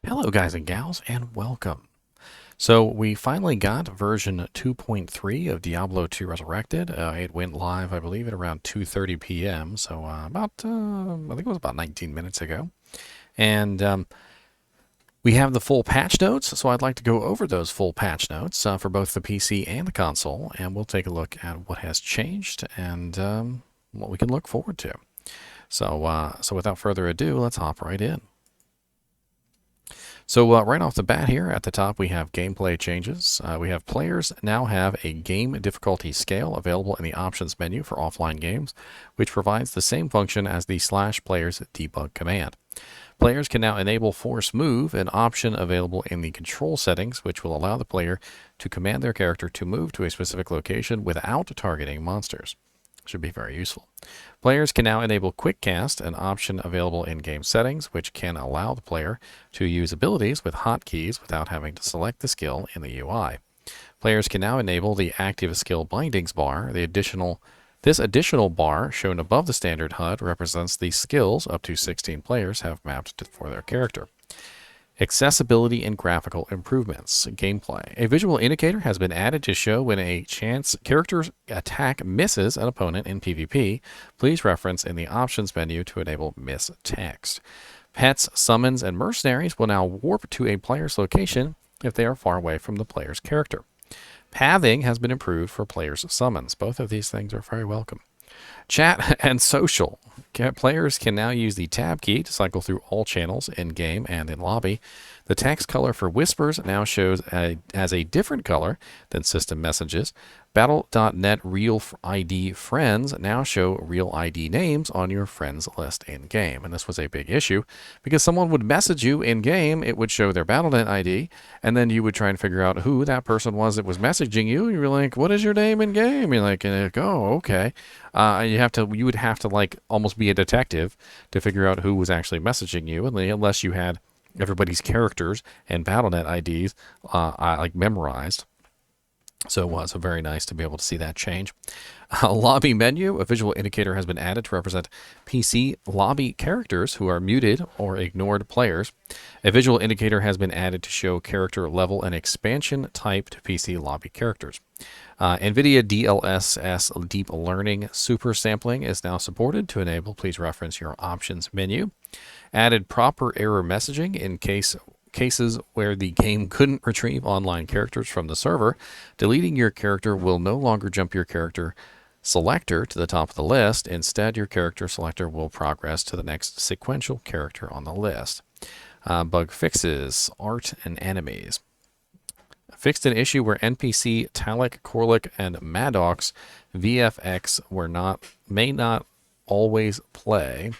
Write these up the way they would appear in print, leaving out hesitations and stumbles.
Hello, guys and gals, and welcome. So, we finally got version 2.3 of Diablo 2 Resurrected. It went live, I believe, at around 2:30 p.m., so I think it was about 19 minutes ago. And we have the full patch notes, so I'd like to go over those full patch notes for both the PC and the console, and we'll take a look at what has changed and what we can look forward to. So without further ado, let's hop right in. So right off the bat here at the top, we have gameplay changes. We have players now have a game difficulty scale available in the options menu for offline games, which provides the same function as the /players debug command. Players can now enable force move, an option available in the control settings, which will allow the player to command their character to move to a specific location without targeting monsters. Should be very useful. Players can now enable Quick Cast, an option available in game settings, which can allow the player to use abilities with hotkeys without having to select the skill in the UI. Players can now enable the Active Skill Bindings bar. This additional bar, shown above the standard HUD, represents the skills up to 16 players have mapped for their character. Accessibility and graphical improvements. Gameplay. A visual indicator has been added to show when a chance character's attack misses an opponent in PvP. Please reference in the options menu to enable miss text. Pets, summons, and mercenaries will now warp to a player's location if they are far away from the player's character. Pathing has been improved for players' summons. Both of these things are very welcome. Chat and social. Players can now use the tab key to cycle through all channels in game and in lobby. The text color for whispers now shows as a different color than system messages. Battle.net Real ID friends now show real ID names on your friends list in game. And this was a big issue because someone would message you in game, it would show their Battle.net ID, and then you would try and figure out who that person was that was messaging you. You're like, what is your name in game? You're like, oh, okay. You would have to like almost be a detective to figure out who was actually messaging you, unless you had everybody's characters and Battle.net IDs like memorized. So it was very nice to be able to see that change. Lobby menu, a visual indicator has been added to represent PC lobby characters who are muted or ignored players. A visual indicator has been added to show character level and expansion type to PC lobby characters. NVIDIA DLSS Deep Learning Super Sampling is now supported to enable. Please reference your options menu. Added proper error messaging in cases where the game couldn't retrieve online characters from the server. Deleting your character will no longer jump your character selector to the top of the list. Instead, your character selector will progress to the next sequential character on the list. Bug fixes, art and enemies. Fixed an issue where NPC Talik, Korlik, and Maddox VFX may not always play.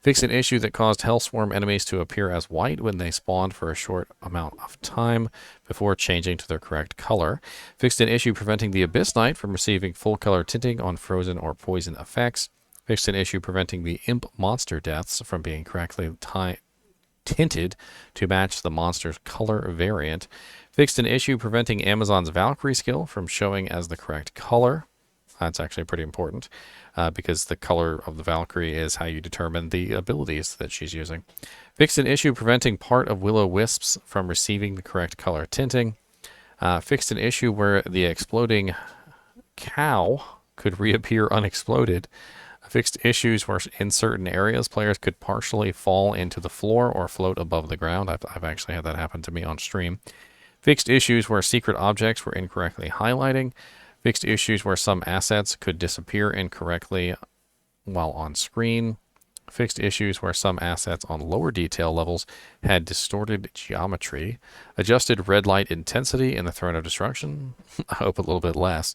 Fixed an issue that caused Hellswarm enemies to appear as white when they spawned for a short amount of time before changing to their correct color. Fixed an issue preventing the Abyss Knight from receiving full color tinting on frozen or poison effects. Fixed an issue preventing the Imp monster deaths from being correctly tinted to match the monster's color variant. Fixed an issue preventing Amazon's Valkyrie skill from showing as the correct color. That's actually pretty important because the color of the Valkyrie is how you determine the abilities that she's using. Fixed an issue preventing part of Will-O-Wisps from receiving the correct color tinting. Fixed an issue where the exploding cow could reappear unexploded. Fixed issues where in certain areas players could partially fall into the floor or float above the ground. I've actually had that happen to me on stream. Fixed issues where secret objects were incorrectly highlighting. Fixed issues where some assets could disappear incorrectly while on screen. Fixed issues where some assets on lower detail levels had distorted geometry. Adjusted red light intensity in the Throne of Destruction. I hope a little bit less.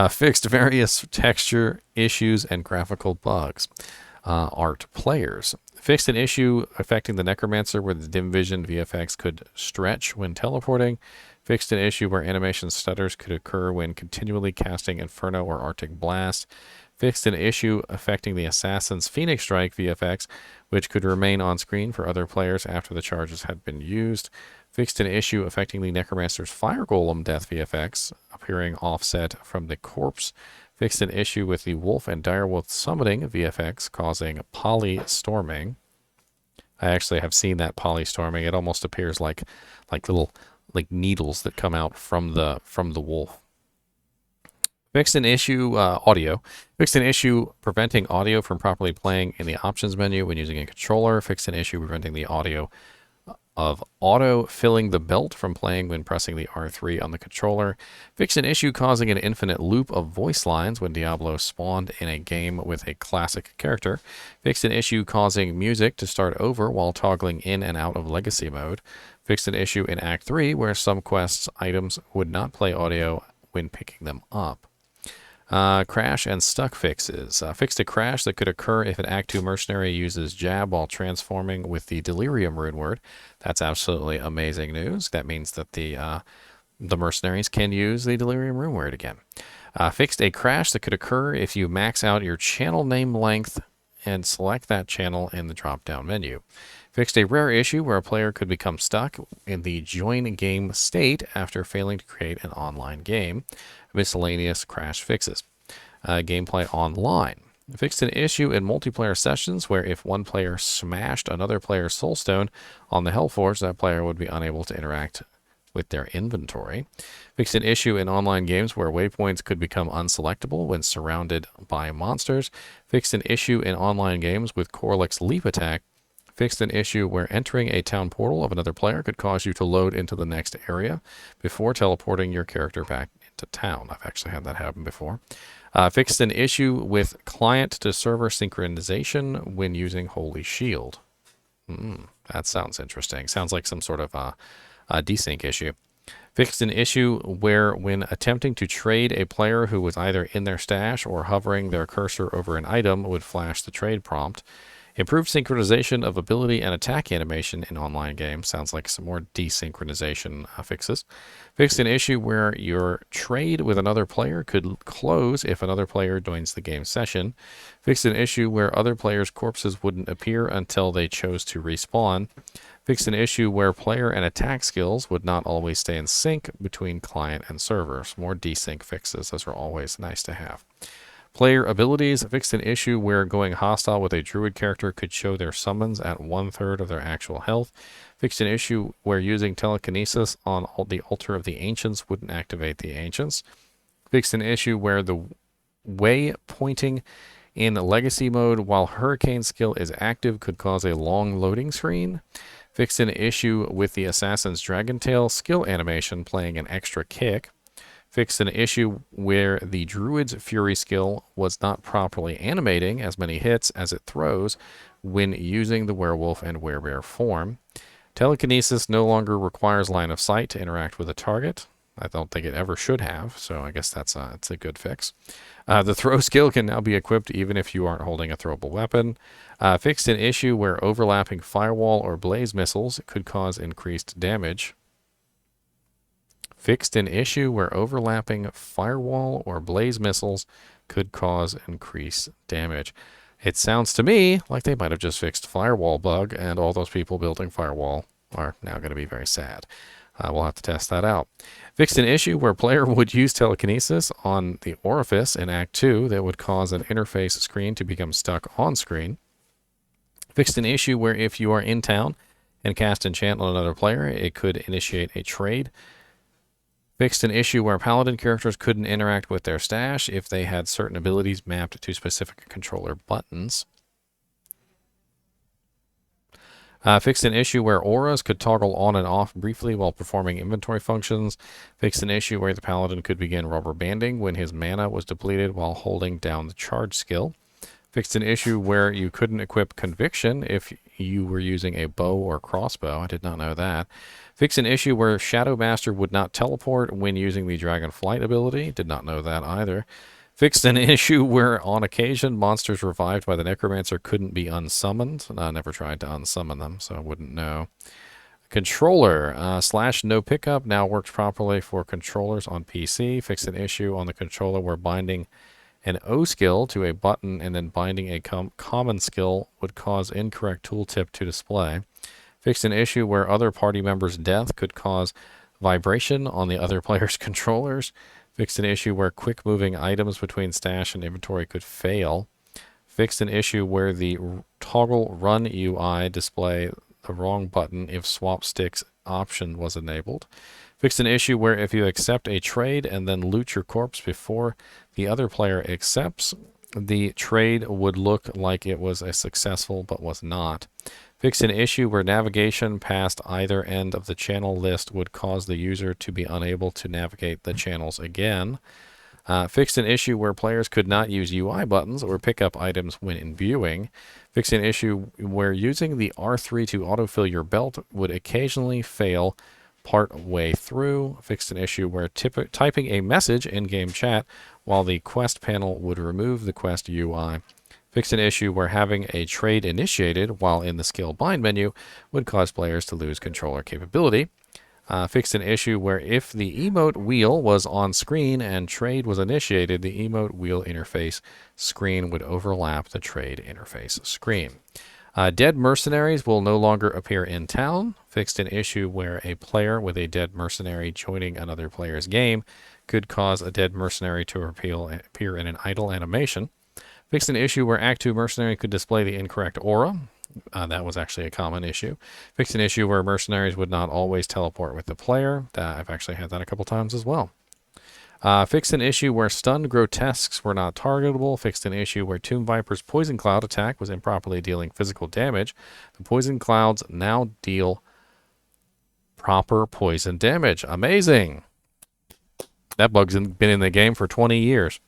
Fixed various texture issues and graphical bugs. Art players. Fixed an issue affecting the Necromancer where the dim vision VFX could stretch when teleporting. Fixed an issue where animation stutters could occur when continually casting Inferno or Arctic Blast. Fixed an issue affecting the Assassin's Phoenix Strike VFX, which could remain on screen for other players after the charges had been used. Fixed an issue affecting the Necromancer's Fire Golem death VFX, appearing offset from the corpse. Fixed an issue with the Wolf and Direwolf summoning VFX, causing polystorming. I actually have seen that polystorming. It almost appears like little needles that come out from the wolf. Fixed an issue, audio. Fixed an issue preventing audio from properly playing in the options menu when using a controller. Fixed an issue preventing the audio of auto-filling the belt from playing when pressing the R3 on the controller. Fixed an issue causing an infinite loop of voice lines when Diablo spawned in a game with a classic character. Fixed an issue causing music to start over while toggling in and out of legacy mode. Fixed an issue in Act 3 where some quests items would not play audio when picking them up. Crash and stuck fixes. Fixed a crash that could occur if an Act 2 mercenary uses jab while transforming with the Delirium rune word. That's absolutely amazing news. That means that the mercenaries can use the Delirium rune word again. Fixed a crash that could occur if you max out your channel name length and select that channel in the drop-down menu. Fixed a rare issue where a player could become stuck in the join game state after failing to create an online game. Miscellaneous crash fixes. Gameplay online. Fixed an issue in multiplayer sessions where if one player smashed another player's soulstone on the Hellforge, that player would be unable to interact with their inventory. Fixed an issue in online games where waypoints could become unselectable when surrounded by monsters. Fixed an issue in online games with Corlic's leap attack. Fixed an issue where entering a town portal of another player could cause you to load into the next area before teleporting your character back into town. I've actually had that happen before. Fixed an issue with client-to-server synchronization when using Holy Shield. That sounds interesting. Sounds like some sort of a desync issue. Fixed an issue where when attempting to trade a player who was either in their stash or hovering their cursor over an item would flash the trade prompt. Improved synchronization of ability and attack animation in online games. Sounds like some more desynchronization fixes. Fixed an issue where your trade with another player could close if another player joins the game session. Fixed an issue where other players' corpses wouldn't appear until they chose to respawn. Fixed an issue where player and attack skills would not always stay in sync between client and servers. More desync fixes. Those are always nice to have. Player abilities. Fixed an issue where going hostile with a druid character could show their summons at 1/3 of their actual health. Fixed an issue where using telekinesis on the altar of the ancients wouldn't activate the ancients. Fixed an issue where the way pointing in legacy mode while hurricane skill is active could cause a long loading screen. Fixed an issue with the assassin's dragon tail skill animation playing an extra kick. Fixed an issue where the druid's fury skill was not properly animating as many hits as it throws when using the werewolf and werebear form. Telekinesis no longer requires line of sight to interact with a target. I don't think it ever should have, so I guess it's a good fix. The throw skill can now be equipped even if you aren't holding a throwable weapon. Fixed an issue where overlapping firewall or blaze missiles could cause increased damage. Fixed an issue where overlapping firewall or blaze missiles could cause increased damage. It sounds to me like they might have just fixed firewall bug, and all those people building firewall are now going to be very sad. We'll have to test that out. Fixed an issue where player would use telekinesis on the orifice in Act 2 that would cause an interface screen to become stuck on screen. Fixed an issue where if you are in town and cast enchant on another player, it could initiate a trade. Fixed an issue where paladin characters couldn't interact with their stash if they had certain abilities mapped to specific controller buttons. Fixed an issue where auras could toggle on and off briefly while performing inventory functions. Fixed an issue where the paladin could begin rubber banding when his mana was depleted while holding down the charge skill. Fixed an issue where you couldn't equip conviction if you were using a bow or crossbow. I did not know that. Fixed an issue where Shadow Master would not teleport when using the Dragon Flight ability. Did not know that either. Fixed an issue where, on occasion, monsters revived by the Necromancer couldn't be unsummoned. I never tried to unsummon them, so I wouldn't know. Controller / no pickup now works properly for controllers on PC. Fixed an issue on the controller where binding an O skill to a button and then binding a common skill would cause incorrect tooltip to display. Fixed an issue where other party members' death could cause vibration on the other player's controllers. Fixed an issue where quick moving items between stash and inventory could fail. Fixed an issue where the toggle run UI display the wrong button if swap sticks option was enabled. Fixed an issue where if you accept a trade and then loot your corpse before the other player accepts, the trade would look like it was a successful but was not. Fixed an issue where navigation past either end of the channel list would cause the user to be unable to navigate the channels again. Fixed an issue where players could not use UI buttons or pick up items when in viewing. Fixed an issue where using the R3 to autofill your belt would occasionally fail part way through. Fixed an issue where typing a message in game chat while the quest panel would remove the quest UI. Fixed an issue where having a trade initiated while in the skill bind menu would cause players to lose controller capability. Fixed an issue where if the emote wheel was on screen and trade was initiated, the emote wheel interface screen would overlap the trade interface screen. Dead mercenaries will no longer appear in town. Fixed an issue where a player with a dead mercenary joining another player's game could cause a dead mercenary to appear in an idle animation. Fixed an issue where Act 2 mercenary could display the incorrect aura. That was actually a common issue. Fixed an issue where mercenaries would not always teleport with the player. I've actually had that a couple times as well. Fixed an issue where stunned grotesques were not targetable. Fixed an issue where Tomb Viper's Poison Cloud attack was improperly dealing physical damage. The Poison Clouds now deal proper poison damage. Amazing! That bug's been in the game for 20 years.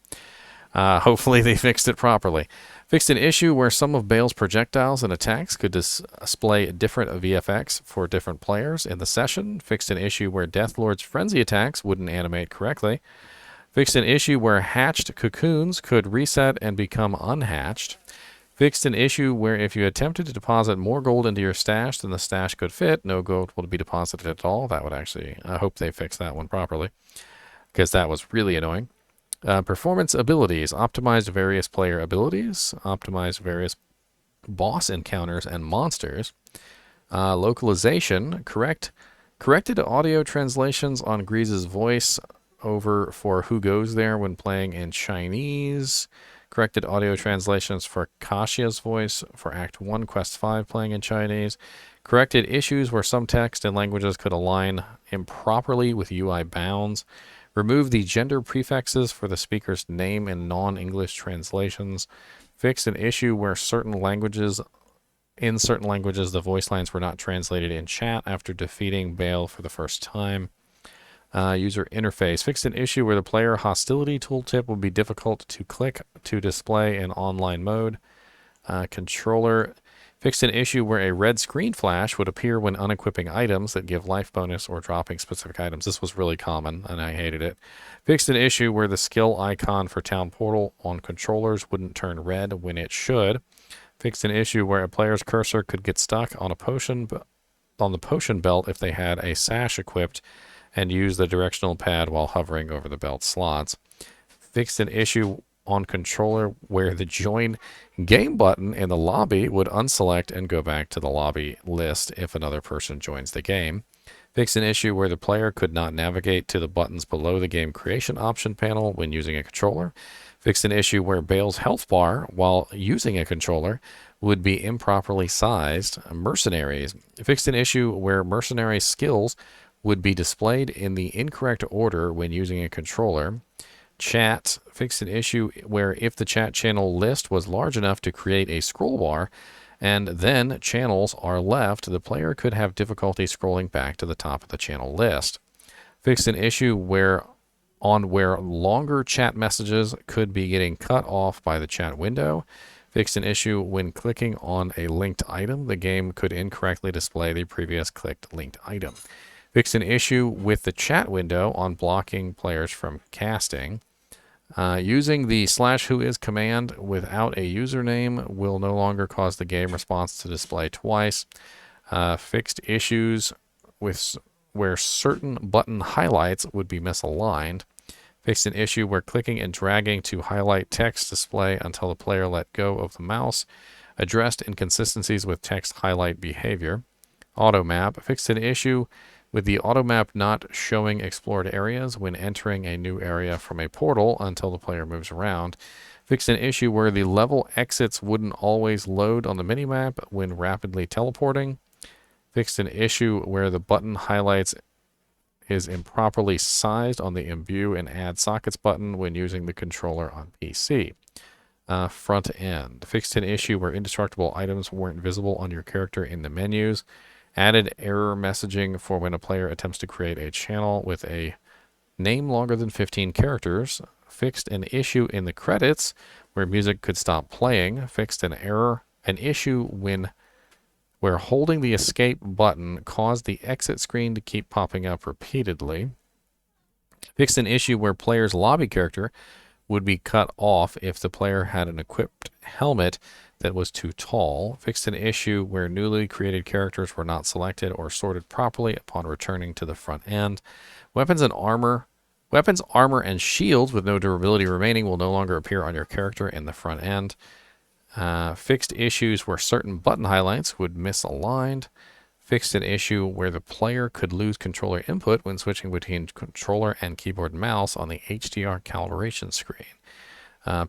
Hopefully they fixed it properly. Fixed an issue where some of Bale's projectiles and attacks could display different VFX for different players in the session. Fixed an issue where Deathlord's frenzy attacks wouldn't animate correctly. Fixed an issue where hatched cocoons could reset and become unhatched. Fixed an issue where if you attempted to deposit more gold into your stash than the stash could fit, no gold would be deposited at all. That would actually, I hope they fixed that one properly, because that was really annoying. Performance abilities, optimized various player abilities, optimized various boss encounters and monsters. Localization, corrected audio translations on Grease's voice over for Who Goes There when playing in Chinese. Corrected audio translations for Kashia's voice for Act 1, Quest 5 playing in Chinese. Corrected issues where some text and languages could align improperly with UI bounds. Remove the gender prefixes for the speaker's name in non-English translations. Fixed an issue where in certain languages the voice lines were not translated in chat after defeating Bale for the first time. User interface. Fixed an issue where the player hostility tooltip would be difficult to click to display in online mode. Controller. Fixed an issue where a red screen flash would appear when unequipping items that give life bonus or dropping specific items. This was really common, and I hated it. Fixed an issue where the skill icon for Town Portal on controllers wouldn't turn red when it should. Fixed an issue where a player's cursor could get stuck on the potion belt if they had a sash equipped and use the directional pad while hovering over the belt slots. Fixed an issue on controller where the join game button in the lobby would unselect and go back to the lobby list if another person joins the game. Fixed an issue where the player could not navigate to the buttons below the game creation option panel when using a controller. Fixed an issue where Bale's health bar while using a controller would be improperly sized. Mercenaries. Fixed an issue where mercenary skills would be displayed in the incorrect order when using a controller. Chat. Fixed an issue where if the chat channel list was large enough to create a scroll bar and then channels are left, the player could have difficulty scrolling back to the top of the channel list. Fixed an issue where longer chat messages could be getting cut off by the chat window. Fixed an issue when clicking on a linked item, the game could incorrectly display the previous clicked linked item. Fixed an issue with the chat window on blocking players from casting. Using the /whois command without a username will no longer cause the game response to display twice. Fixed issues where certain button highlights would be misaligned. Fixed an issue where clicking and dragging to highlight text display until the player let go of the mouse. Addressed inconsistencies with text highlight behavior. Automap. Fixed an issue with the automap not showing explored areas when entering a new area from a portal until the player moves around. Fixed an issue where the level exits wouldn't always load on the minimap when rapidly teleporting. Fixed an issue where the button highlights is improperly sized on the Imbue and Add Sockets button when using the controller on PC. Front end. Fixed an issue where indestructible items weren't visible on your character in the menus. Added error messaging for when a player attempts to create a channel with a name longer than 15 characters. Fixed an issue in the credits where music could stop playing. Fixed an issue where holding the escape button caused the exit screen to keep popping up repeatedly. Fixed an issue where player's lobby character would be cut off if the player had an equipped helmet that was too tall. Fixed an issue where newly created characters were not selected or sorted properly upon returning to the front end. Weapons, armor, and shields with no durability remaining will no longer appear on your character in the front end. Fixed issues where certain button highlights would misaligned. Fixed an issue where the player could lose controller input when switching between controller and keyboard and mouse on the HDR calibration screen.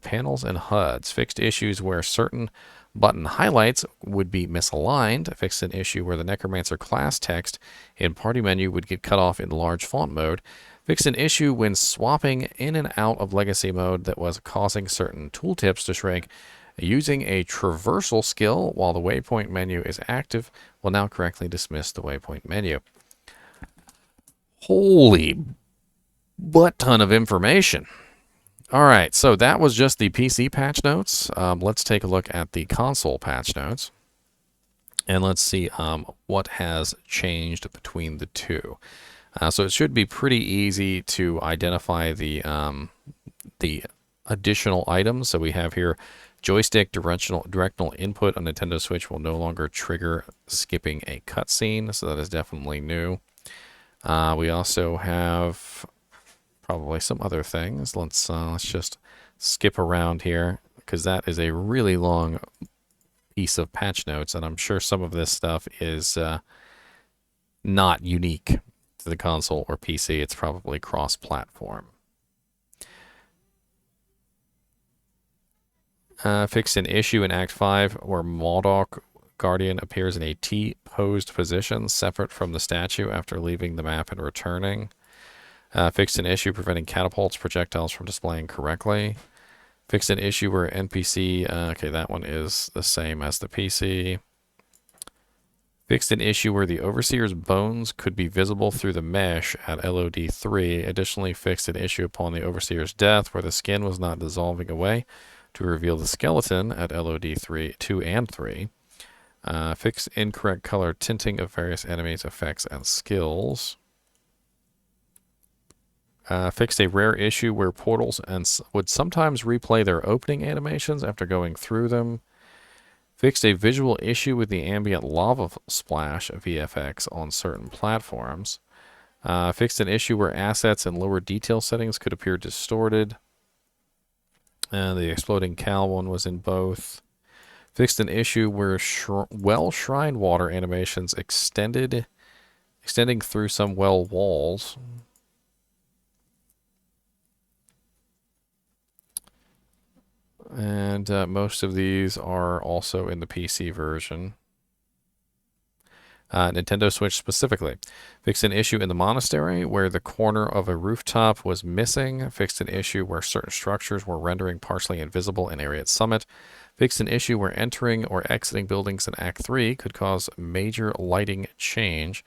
Panels and HUDs. Fixed issues where certain button highlights would be misaligned. Fixed an issue where the Necromancer class text in party menu would get cut off in large font mode. Fixed an issue when swapping in and out of legacy mode that was causing certain tooltips to shrink. Using a traversal skill while the waypoint menu is active will now correctly dismiss the waypoint menu. Holy butt ton of information. All right, so that was just the PC patch notes. Let's take a look at the console patch notes. And let's see what has changed between the two. So it should be pretty easy to identify the additional items. So we have here joystick directional input on Nintendo Switch will no longer trigger skipping a cutscene, so that is definitely new. We also have probably some other things. Let's just skip around here because that is a really long piece of patch notes, and I'm sure some of this stuff is not unique to the console or PC. It's probably cross-platform. Fixed an issue in Act 5 where Maldok Guardian appears in a T-posed position separate from the statue after leaving the map and returning. Fixed an issue preventing catapults projectiles from displaying correctly. Fixed an issue where NPC, okay, that one is the same as the PC. Fixed an issue where the Overseer's bones could be visible through the mesh at LOD 3. Additionally, fixed an issue upon the Overseer's death where the skin was not dissolving away to reveal the skeleton at LOD 2 and 3. Fix incorrect color tinting of various enemies, effects, and skills. Fixed a rare issue where portals would sometimes replay their opening animations after going through them. Fixed a visual issue with the ambient lava splash VFX on certain platforms. Fixed an issue where assets and lower detail settings could appear distorted. The exploding cow one was in both. Fixed an issue where well shrine water animations extending through some well walls. And most of these are also in the PC version. Nintendo Switch specifically. Fixed an issue in the monastery where the corner of a rooftop was missing. Fixed an issue where certain structures were rendering partially invisible in area at Summit. Fixed an issue where entering or exiting buildings in Act 3 could cause major lighting change.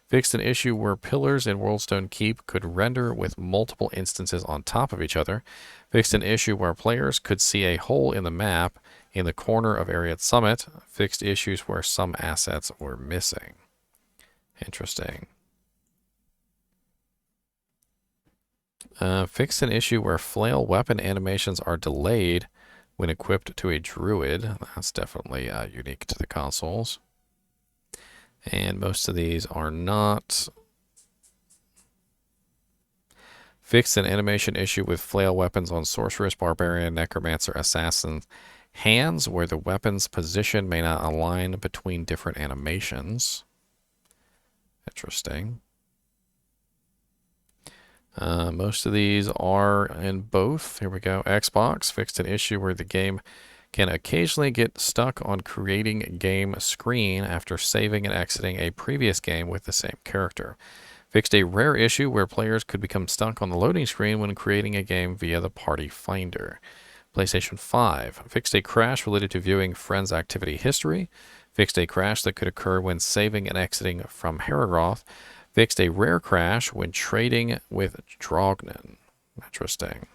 Fixed an issue where pillars in Worldstone Keep could render with multiple instances on top of each other. Fixed an issue where players could see a hole in the map in the corner of area at Summit. Fixed issues where some assets were missing. Interesting. Fixed an issue where flail weapon animations are delayed when equipped to a druid. That's definitely unique to the consoles. And most of these are not. Fixed an animation issue with flail weapons on sorceress, barbarian, necromancer, assassin hands where the weapon's position may not align between different animations. Interesting. Most of these are in both. Here we go. Xbox fixed an issue where the game can occasionally get stuck on creating game screen after saving and exiting a previous game with the same character. Fixed a rare issue where players could become stuck on the loading screen when creating a game via the party finder. PlayStation 5 fixed a crash related to viewing friends' activity history. Fixed a crash that could occur when saving and exiting from Heraroth. Fixed a rare crash when trading with Drognin. Interesting.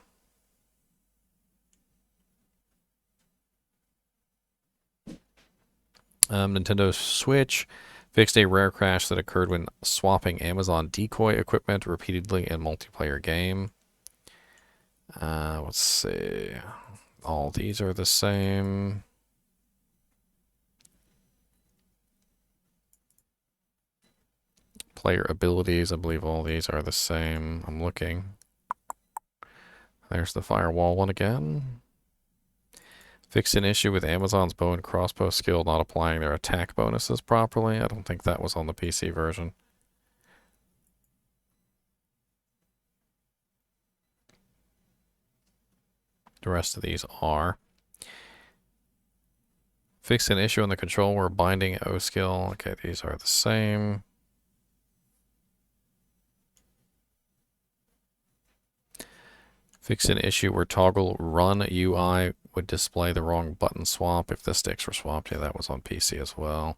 Nintendo Switch fixed a rare crash that occurred when swapping Amazon decoy equipment repeatedly in multiplayer game. Let's see. All these are the same. Player abilities, I believe all these are the same. I'm looking. There's the Firewall one again. Fixed an issue with Amazon's bow and crossbow skill not applying their attack bonuses properly. I don't think that was on the PC version. The rest of these are. Fixed an issue on the control where binding O skill. Okay, these are the same. Fix an issue where toggle run UI would display the wrong button swap if the sticks were swapped. Yeah, that was on PC as well.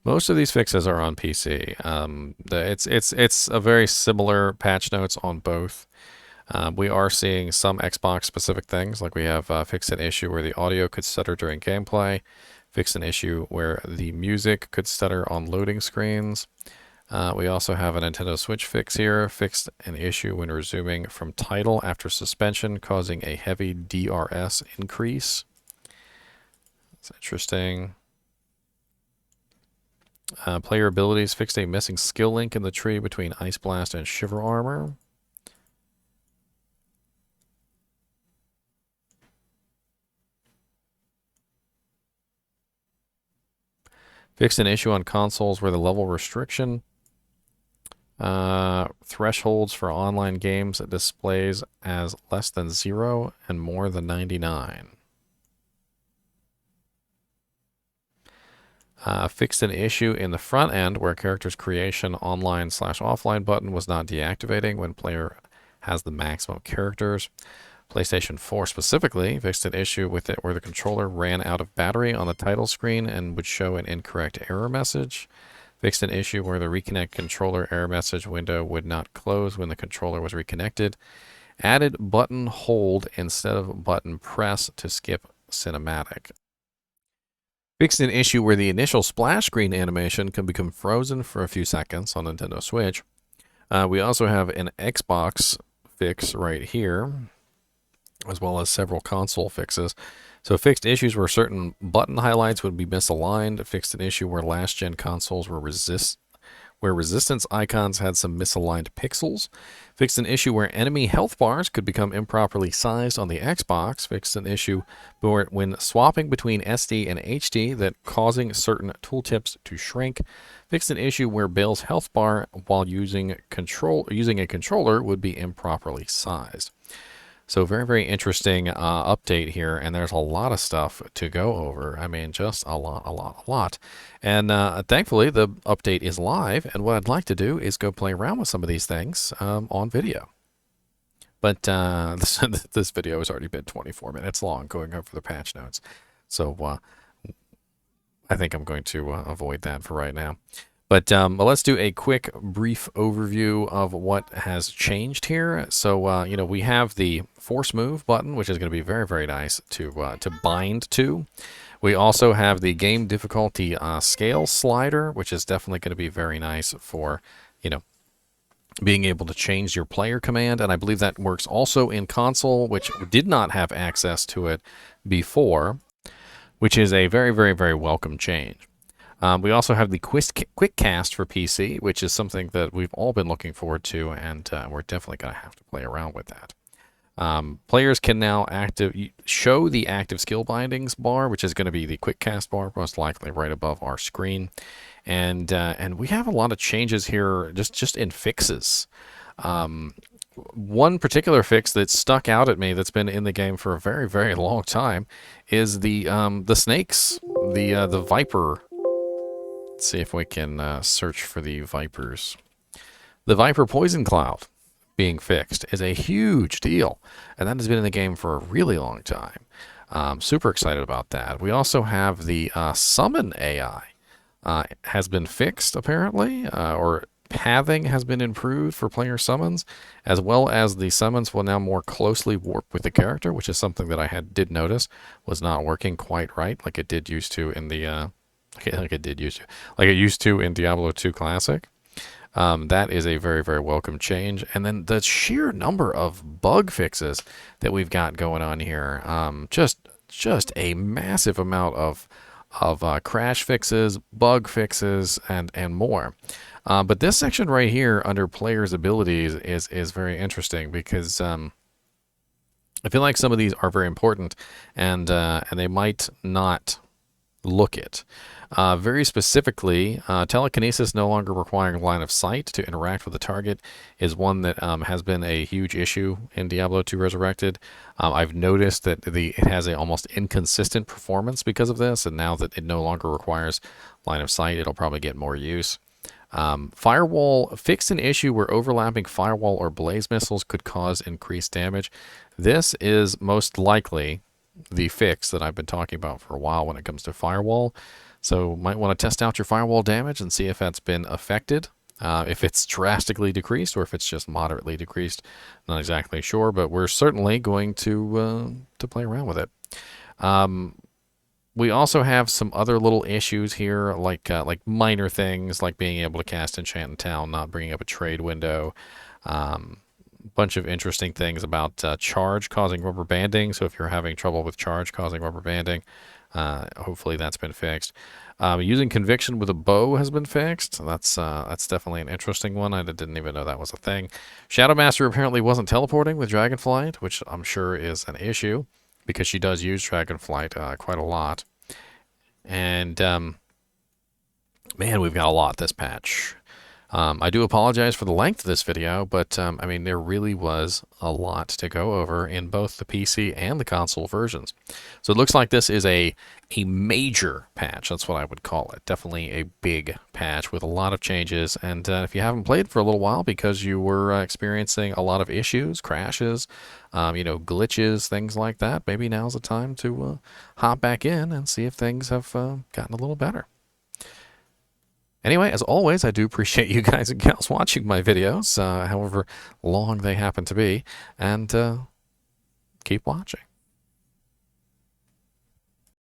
Most of these fixes are on PC. It's a very similar patch notes on both. We are seeing some Xbox specific things, like we have fixed an issue where the audio could stutter during gameplay, fixed an issue where the music could stutter on loading screens. We also have a Nintendo Switch fix here, fixed an issue when resuming from title after suspension, causing a heavy DRS increase. That's interesting. Player abilities fixed a missing skill link in the tree between Ice Blast and Shiver Armor. Fixed an issue on consoles where the level restriction thresholds for online games displays as less than 0 and more than 99. Fixed an issue in the front end where character's creation online/offline button was not deactivating when player has the maximum characters. PlayStation 4 specifically fixed an issue with it where the controller ran out of battery on the title screen and would show an incorrect error message. Fixed an issue where the reconnect controller error message window would not close when the controller was reconnected. Added button hold instead of button press to skip cinematic. Fixed an issue where the initial splash screen animation can become frozen for a few seconds on Nintendo Switch. We also have an Xbox fix right here, as well as several console fixes. So fixed issues where certain button highlights would be misaligned. Fixed an issue where last-gen consoles were where resistance icons had some misaligned pixels. Fixed an issue where enemy health bars could become improperly sized on the Xbox. Fixed an issue where when swapping between SD and HD that causing certain tooltips to shrink. Fixed an issue where Bale's health bar while using a controller would be improperly sized. So very, very interesting update here, and there's a lot of stuff to go over. I mean, just a lot. And thankfully, the update is live, and what I'd like to do is go play around with some of these things on video. But this video has already been 24 minutes long, going over the patch notes. So I think I'm going to avoid that for right now. But let's do a quick, brief overview of what has changed here. So, you know, we have the Force Move button, which is going to be very, very nice to bind to. We also have the Game Difficulty Scale slider, which is definitely going to be very nice for, you know, being able to change your player command. And I believe that works also in console, which did not have access to it before, which is a very, very, very welcome change. We also have the Quick Cast for PC, which is something that we've all been looking forward to, and we're definitely going to have to play around with that. Players can now show the active skill bindings bar, which is going to be the quick cast bar, most likely right above our screen. And we have a lot of changes here just in fixes. One particular fix that stuck out at me that's been in the game for a very, very long time is the snakes, the viper. Let's see if we can search for the vipers. The viper poison cloud being fixed is a huge deal, and that has been in the game for a really long time. Super excited about that. We also have the summon AI has been fixed, apparently, or pathing has been improved for player summons, as well as the summons will now more closely warp with the character, which is something that I did notice was not working quite right, like it did used to in the like it used to in Diablo 2 Classic. That is a very, very welcome change. And then the sheer number of bug fixes that we've got going on here, just a massive amount of crash fixes, bug fixes, and more. But this section right here under players' abilities is very interesting because I feel like some of these are very important, and they might not look it. Very specifically, telekinesis no longer requiring line of sight to interact with the target is one that has been a huge issue in Diablo 2 Resurrected. I've noticed that it has a almost inconsistent performance because of this, and now that it no longer requires line of sight, it'll probably get more use. Firewall fixed an issue where overlapping firewall or blaze missiles could cause increased damage. This is most likely the fix that I've been talking about for a while when it comes to firewall. So might want to test out your firewall damage and see if that's been affected, if it's drastically decreased or if it's just moderately decreased. Not exactly sure, but we're certainly going to play around with it. We also have some other little issues here, like minor things, like being able to cast Enchant in Town, not bringing up a trade window. Bunch of interesting things about charge causing rubber banding. So if you're having trouble with charge causing rubber banding, hopefully that's been fixed. Using conviction with a bow has been fixed. That's definitely an interesting one. I didn't even know that was a thing. Shadowmaster apparently wasn't teleporting with Dragonflight, which I'm sure is an issue because she does use Dragonflight quite a lot. And man, we've got a lot this patch. I do apologize for the length of this video, but I mean, there really was a lot to go over in both the PC and the console versions. So it looks like this is a major patch. That's what I would call it. Definitely a big patch with a lot of changes. And if you haven't played for a little while because you were experiencing a lot of issues, crashes, glitches, things like that, maybe now's the time to hop back in and see if things have gotten a little better. Anyway, as always, I do appreciate you guys and gals watching my videos, however long they happen to be, and keep watching.